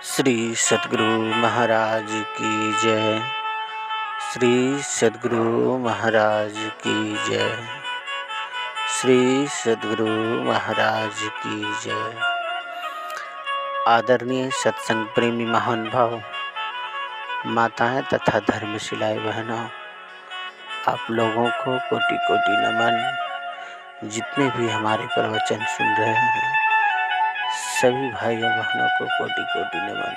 श्री सद्गुरु महाराज की जय। श्री सद्गुरु महाराज की जय। श्री सद्गुरु महाराज की जय। आदरणीय सत्संग प्रेमी महान भाव, माताएं तथा धर्मशिलाएं बहनों, आप लोगों को कोटि कोटि नमन। जितने भी हमारे प्रवचन सुन रहे हैं सभी भाइयों बहनों को कोटि कोटि नमन।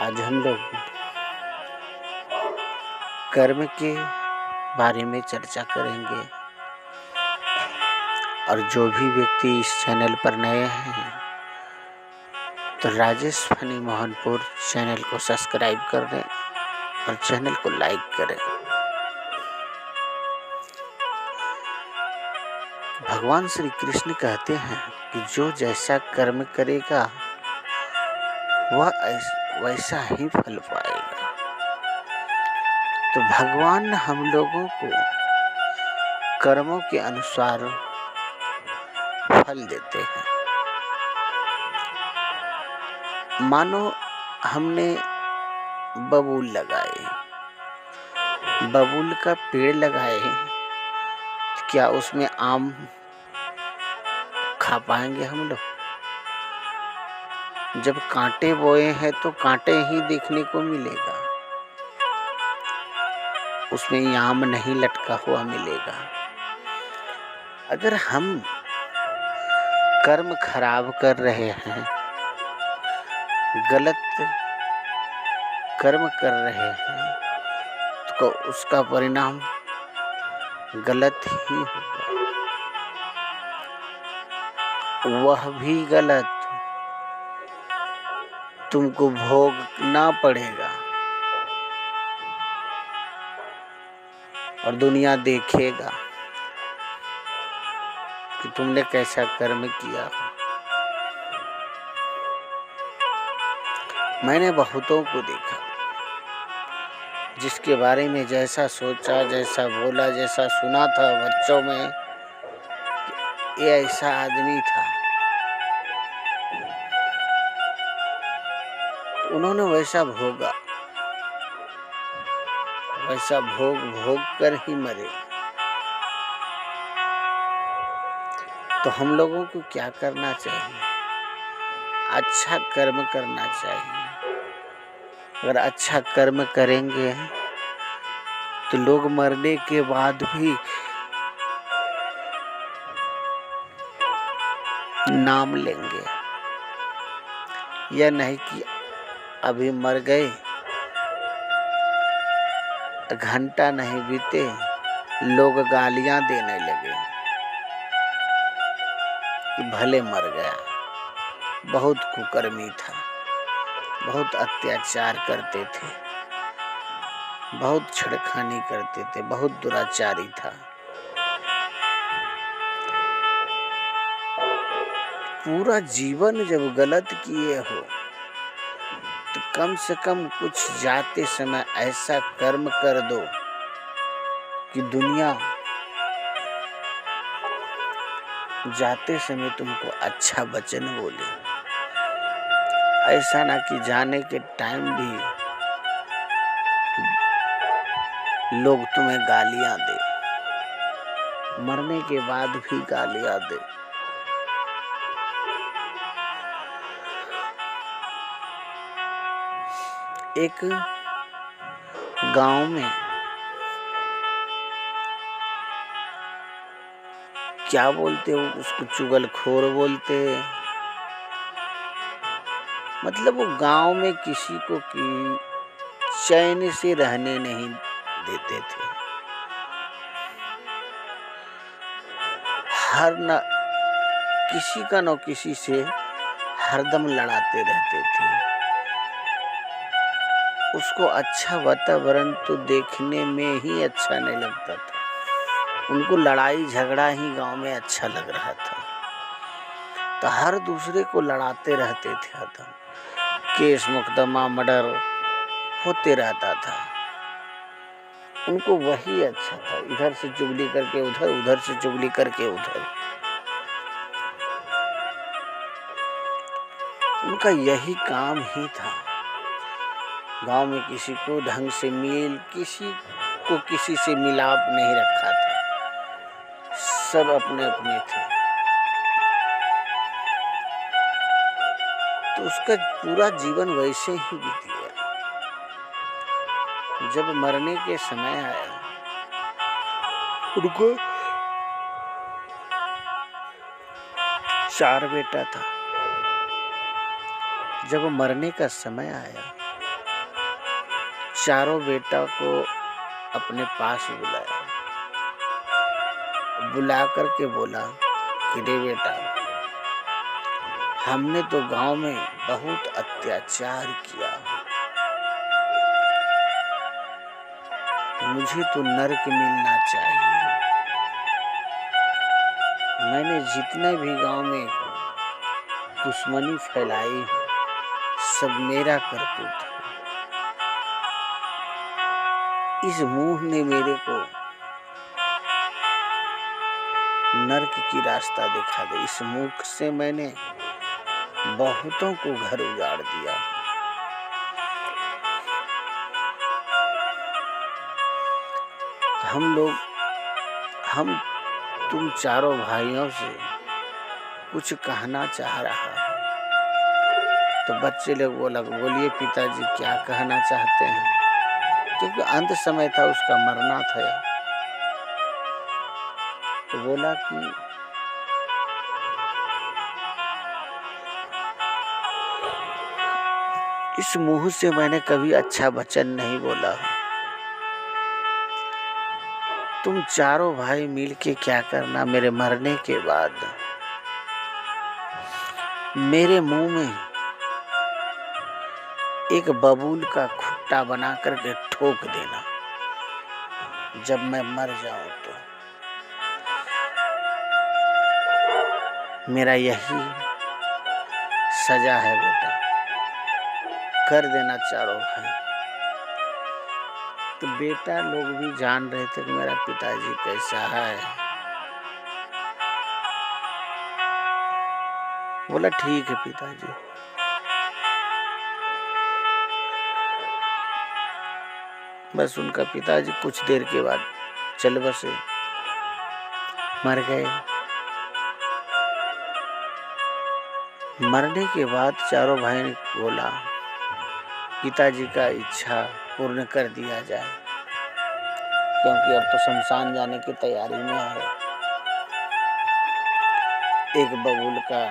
आज हम लोग कर्म के बारे में चर्चा करेंगे और जो भी व्यक्ति इस चैनल पर नए हैं तो राजेश फनी मोहनपुर चैनल को सब्सक्राइब कर दें और चैनल को लाइक करें। भगवान श्री कृष्ण कहते हैं कि जो जैसा कर्म करेगा वह वैसा ही फल पाएगा। तो भगवान हम लोगों को कर्मों के अनुसार फल देते हैं। मानो हमने बबूल लगाए, बबूल का पेड़ लगाए, क्या उसमें आम खा पाएंगे हम लोग? जब कांटे बोए हैं तो कांटे ही देखने को मिलेगा, उसमें आम नहीं लटका हुआ मिलेगा। अगर हम कर्म खराब कर रहे हैं, गलत कर्म कर रहे हैं तो उसका परिणाम गलत ही होगा। वह भी गलत तुमको भोगना पड़ेगा और दुनिया देखेगा कि तुमने कैसा कर्म किया। मैंने बहुतों को देखा जिसके बारे में जैसा सोचा, जैसा बोला, जैसा सुना था बच्चों में, ये ऐसा आदमी था, उन्होंने वैसा भोगा, वैसा भोग भोग कर ही मरे। तो हम लोगों को क्या करना चाहिए? अच्छा कर्म करना चाहिए। अगर अच्छा कर्म करेंगे तो लोग मरने के बाद भी नाम लेंगे। यह नहीं कि अभी मर गए, घंटा नहीं बीते लोग गालियां देने लगे कि भले मर गया, बहुत कुकर्मी था, बहुत अत्याचार करते थे, बहुत छेड़खानी करते थे, बहुत दुराचारी था। पूरा जीवन जब गलत किए हो तो कम से कम कुछ जाते समय ऐसा कर्म कर दो कि दुनिया जाते समय तुमको अच्छा वचन बोले। ऐसा ना कि जाने के टाइम भी लोग तुम्हें गालियां दे, मरने के बाद भी गालियां दे। एक गांव में क्या बोलते हो उसको, चुगलखोर बोलते। मतलब वो गांव में किसी को चैन से रहने नहीं देते थे। हर न किसी से हरदम लड़ाते रहते थे। उसको अच्छा वातावरण तो देखने में ही अच्छा नहीं लगता था, उनको लड़ाई झगड़ा ही गांव में अच्छा लग रहा था। तो हर दूसरे को लड़ाते रहते थे, हरदम केस मुकदमा मर्डर होते रहता था। उनको वही अच्छा था, इधर से चुगली करके उधर, उधर से चुगली करके उधर। उनका यही काम ही था। गांव में किसी को ढंग से किसी को किसी से मिलाप नहीं रखा था, सब अपने अपने थे। तो उसका पूरा जीवन वैसे ही बीत गया। जब मरने के समय आया, उनको 4 बेटा था। जब मरने का समय आया, चारों बेटा को अपने पास बुला करके बोला कि रे बेटा, हमने तो गांव में बहुत अत्याचार किया, मुझे तो नरक मिलना चाहिए। मैंने जितने भी गांव में दुश्मनी फैलाई सब मेरा करतूत है। इस मुंह ने मेरे को नरक की रास्ता दिखा दे। इस मुख से मैंने बहुतों को घर उजाड़ दिया। हम तुम चारों भाइयों से कुछ कहना चाह रहा है। तो बच्चे लोग बोलिए पिताजी क्या कहना चाहते हैं, क्योंकि अंत समय था, उसका मरना था। तो बोला कि इस मुंह से मैंने कभी अच्छा वचन नहीं बोला। तुम चारों भाई मिल के क्या करना, मेरे मरने के बाद मेरे मुंह में एक बबूल का खुट्टा बना करके ठोक देना जब मैं मर जाऊं तो। मेरा यही सजा है बेटा, कर देना चारों भाई। तो बेटा लोग भी जान रहे थे कि मेरा पिताजी कैसा है। बोला ठीक है पिताजी। बस उनका पिताजी कुछ देर के बाद चल बसे, मर गए। मरने के बाद चारों भाई ने बोला पिताजी का इच्छा पूर्ण कर दिया जाए, क्योंकि अब तो शमशान जाने की तैयारी में है। एक बबूल का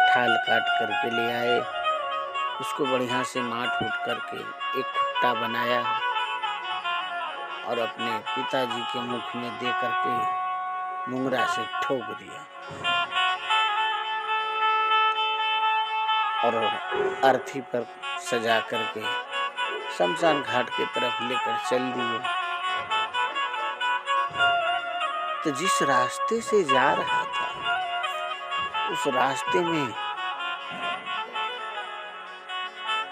ठाल काट करके ले आए, उसको बढ़िया से माट फूट करके एक खुट्टा बनाया और अपने पिताजी के मुख में दे करके मुंगरा से ठोक दिया और अर्थी पर सजा करके शमशान घाट की तरफ लेकर चल दिए। तो जिस रास्ते से जा रहा था उस रास्ते में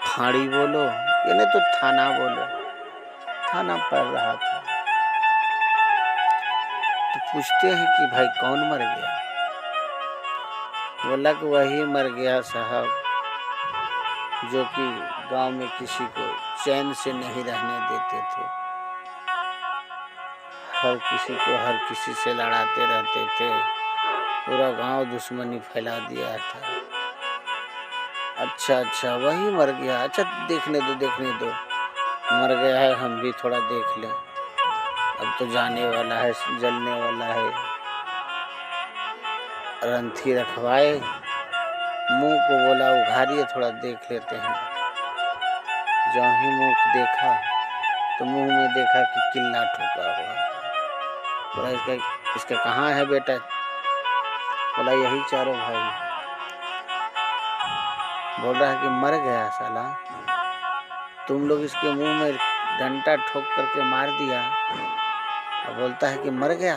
फाड़ी बोलो यानी तो थाना बोलो, थाना पड़ रहा था। तो पूछते हैं कि भाई कौन मर गया? बोला कि वही मर गया साहब जो कि गांव में किसी को चैन से नहीं रहने देते थे, हर किसी से लड़ाते रहते थे, पूरा गांव दुश्मनी फैला दिया था। अच्छा वही मर गया, अच्छा देखने दो, मर गया है, हम भी थोड़ा देख लें, अब तो जाने वाला है, जलने वाला है। रंथी रखवाए, मुंह को बोला उघारिए थोड़ा देख लेते हैं। जो ही मुंह देखा तो मुंह में देखा कि किल्ला ठोका हुआ। बोला इसका कहाँ है बेटा? बोला यही चारों भाई। बोल रहा है कि मर गया साला, तुम लोग इसके मुंह में डंडा ठोक करके मार दिया और बोलता है कि मर गया।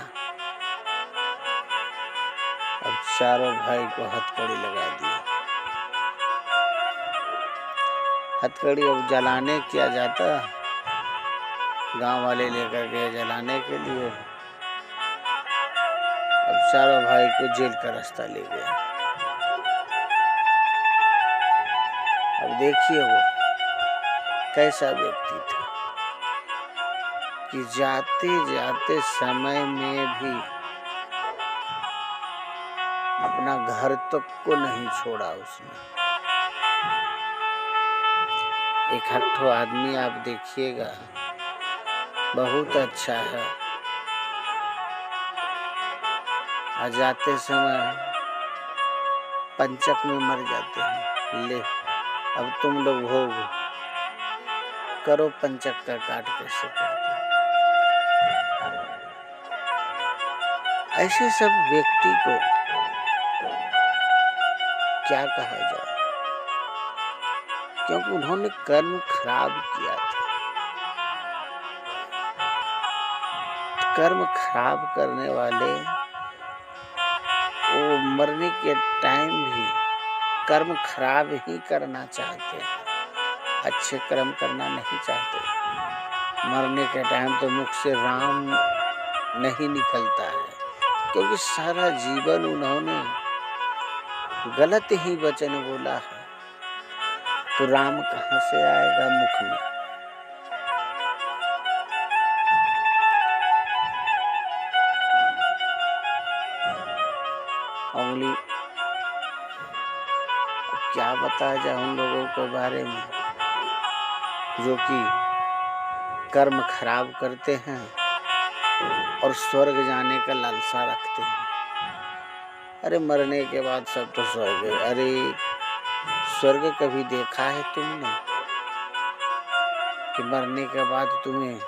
अब चारों भाई को हथकड़ी लगा दी। हथकड़ी अब जलाने किया जाता, गांव वाले लेकर गए जलाने के लिए। अब चारों भाई को जेल का रास्ता ले गया। देखिए वो कैसा व्यक्ति था कि जाते जाते समय में भी अपना घर तक को नहीं छोड़ा उसने। एक हट्ठो आदमी आप देखिएगा, बहुत अच्छा है, आ जाते समय पंचक में मर जाते हैं। ले अब तुम लोग भोग करो, पंचक का काट कैसे करते। ऐसे सब व्यक्ति को क्या कहा जाए, क्योंकि उन्होंने कर्म खराब किया था। कर्म खराब करने वाले वो मरने के टाइम भी कर्म खराब ही करना चाहते हैं, अच्छे कर्म करना नहीं चाहते। मरने के टाइम तो मुख से राम नहीं निकलता है, क्योंकि सारा जीवन उन्होंने गलत ही वचन बोला है, तो राम कहाँ से आएगा मुख में। उंगली क्या बताया जाए उन लोगों के बारे में जो कि कर्म खराब करते हैं और स्वर्ग जाने का लालसा रखते हैं। अरे मरने के बाद सब तो स्वर्ग है। अरे स्वर्ग कभी देखा है तुमने कि मरने के बाद तुम्हें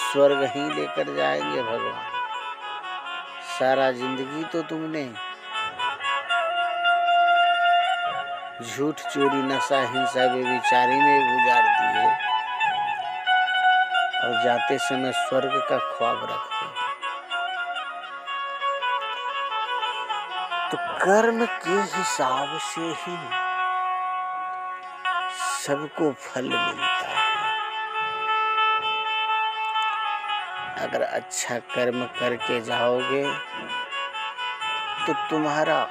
स्वर्ग ही लेकर जाएंगे भगवान? सारा जिंदगी तो तुमने झूठ, चोरी, नशा, हिंसा, बेविचारी में गुजार दिए और जाते समय स्वर्ग का ख्वाब रखते हैं। तो कर्म के हिसाब से ही सबको फल मिलता है। अगर अच्छा कर्म करके जाओगे तो तुम्हारा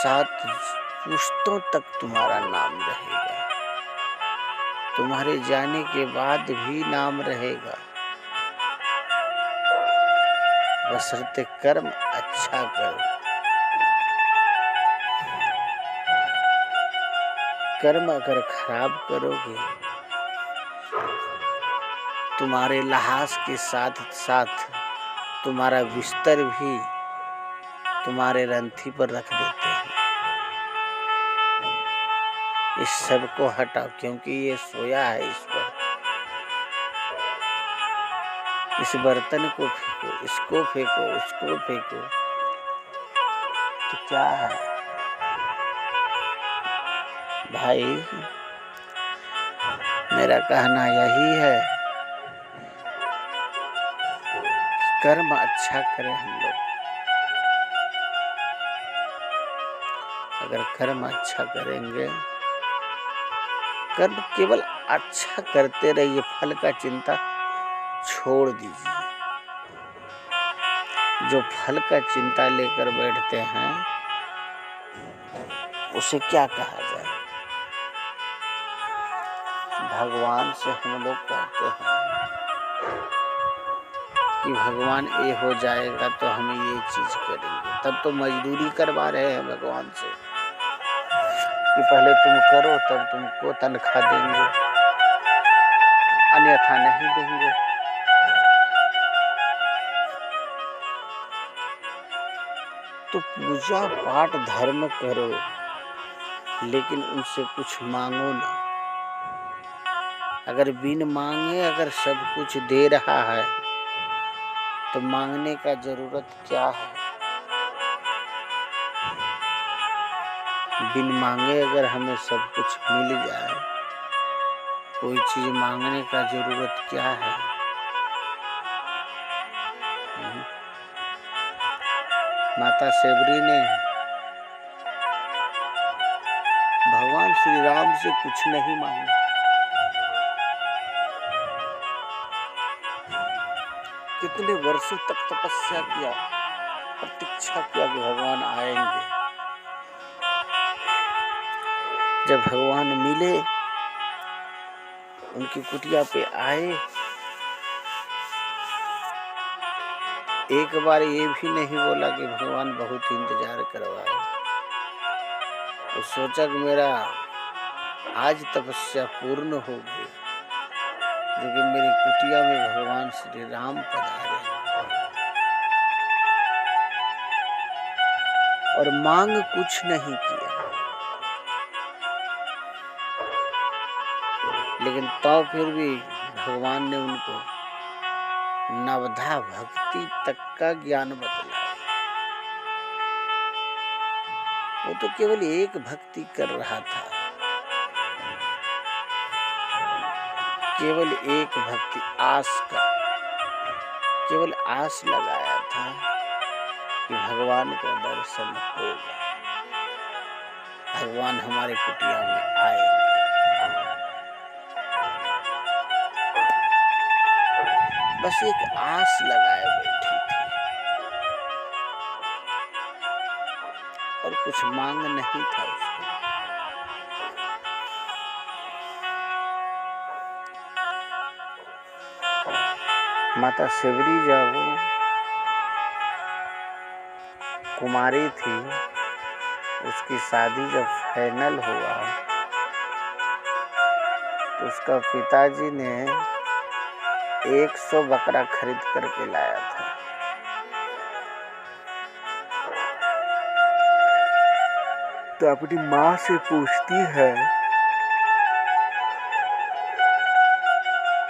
7 पुश्तों तक तुम्हारा नाम रहेगा, तुम्हारे जाने के बाद भी नाम रहेगा, बशर्ते कर्म अच्छा करो। कर्म अगर खराब करोगे, तुम्हारे लहास के साथ साथ तुम्हारा बिस्तर भी तुम्हारे रंथी पर रख देते हैं। इस सब को हटाओ, क्योंकि ये सोया है इस पर। इस बर्तन को फेंको, इसको फेंको, उसको फेंको, तो क्या है भाई? मेरा कहना यही है कि कर्म अच्छा करें हम लोग। अगर कर्म अच्छा करेंगे, कर्म केवल अच्छा करते रहिए, फल का चिंता छोड़ दीजिए। जो फल का चिंता लेकर बैठते हैं उसे क्या कहा जाए? भगवान से हम लोग कहते हैं कि भगवान ये हो जाएगा तो हम ये चीज करेंगे, तब तो मजदूरी करवा रहे हैं भगवान से कि पहले तुम करो तब तुमको तनख्वाह देंगे, अन्यथा नहीं देंगे। तो पूजा पाठ धर्म करो, लेकिन उनसे कुछ मांगो ना। अगर बिन मांगे अगर सब कुछ दे रहा है तो मांगने का जरूरत क्या है? बिन मांगे अगर हमें सब कुछ मिल जाए, कोई चीज मांगने का जरूरत क्या है? माता सेवरी ने भगवान श्री राम से कुछ नहीं मांगा, कितने वर्षों तक तपस्या किया, प्रतीक्षा किया कि भगवान आएंगे। जब भगवान मिले, उनकी कुटिया पे आए, एक बार ये भी नहीं बोला कि भगवान बहुत इंतजार करवाए। तो सोचा कि मेरा आज तपस्या पूर्ण होगी, लेकिन मेरी कुटिया में भगवान श्री राम पधारे और मांग कुछ नहीं किया, लेकिन तो फिर भी भगवान ने उनको नवधा भक्ति तक का ज्ञान बतलाया। वो तो केवल एक भक्ति कर रहा था, केवल एक भक्ति, आस का, केवल आस लगाया था कि भगवान का दर्शन होगा, भगवान हमारे कुटिया में आएंगे। बस एक आस लगाए बैठी थी और कुछ मांग नहीं था उसको। माता शिवरी जब कुमारी थी, उसकी शादी जब फाइनल हुआ तो उसका पिताजी ने 100 बकरा खरीद करके लाया था। तो अपनी माँ से पूछती है,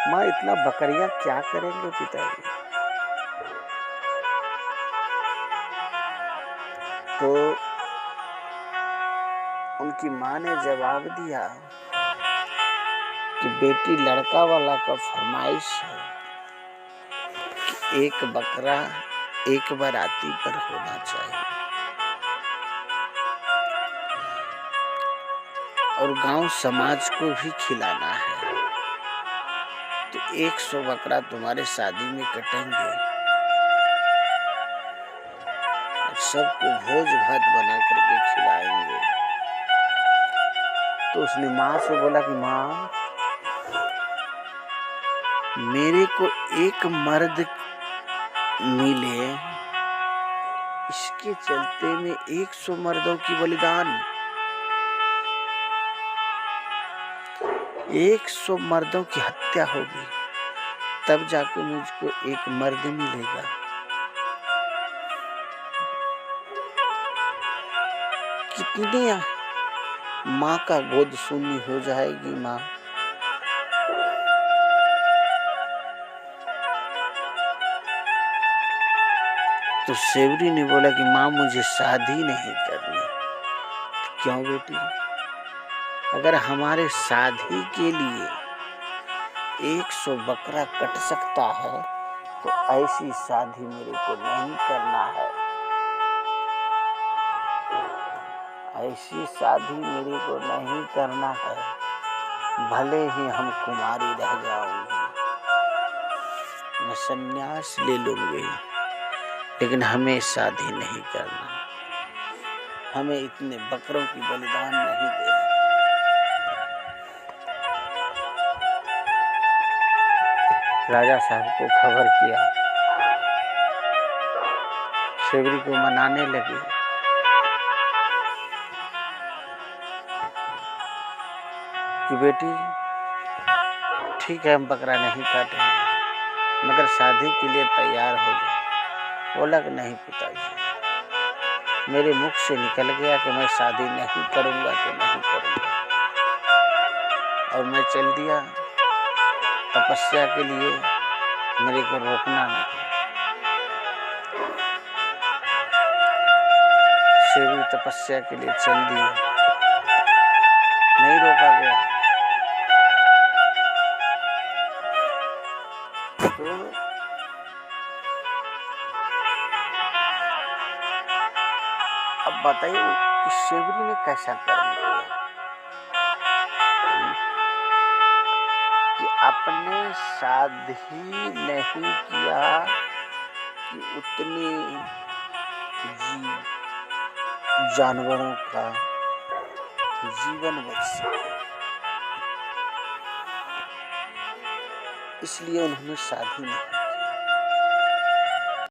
माँ इतना बकरियां क्या करेंगे पिताजी? तो उनकी माँ ने जवाब दिया कि बेटी, लड़का वाला का फरमाइश है कि एक बकरा एक बाराती पर होना चाहिए और गांव समाज को भी खिलाना है। तो 100 बकरा तुम्हारे शादी में कटेंगे और सबको भोज भात बना करके खिलाएंगे। तो उसने माँ से बोला कि माँ, मेरे को एक मर्द मिले, इसके चलते में 100 मर्दों की बलिदान, 100 मर्दों की हत्या होगी, तब जाके मुझको एक मर्द मिलेगा। कितनी माँ का गोद शून्य हो जाएगी माँ। तो सेवरी ने बोला कि माँ, मुझे शादी नहीं करनी। तो क्यों बेटी? अगर हमारे शादी के लिए 100 बकरा कट सकता है तो ऐसी शादी मेरे को नहीं करना है, ऐसी शादी मेरे को नहीं करना है। भले ही हम कुमारी रह जाऊंगी, मैं संन्यास ले लूंगी, लेकिन हमें शादी नहीं करना, हमें इतने बकरों की बलिदान नहीं देना। राजा साहब को खबर किया, सेवरी को मनाने लगी। कि बेटी, ठीक है, हम बकरा नहीं काटेंगे, मगर शादी के लिए तैयार हो जाए। बोला कि नहीं पिताजी, मेरे मुख से निकल गया कि मैं शादी नहीं करूंगा तो नहीं करूंगा, और मैं चल दिया तपस्या के लिए, मेरे को रोकना नहीं। सेवरी तपस्या के लिए चल दी, नहीं रोका गया। तो अब बताइए कि सेवरी ने कैसा कर्म किया कि अपने शादी नहीं किया कि उतने जानवरों का जीवन बच सके, इसलिए उन्होंने शादी नहीं की।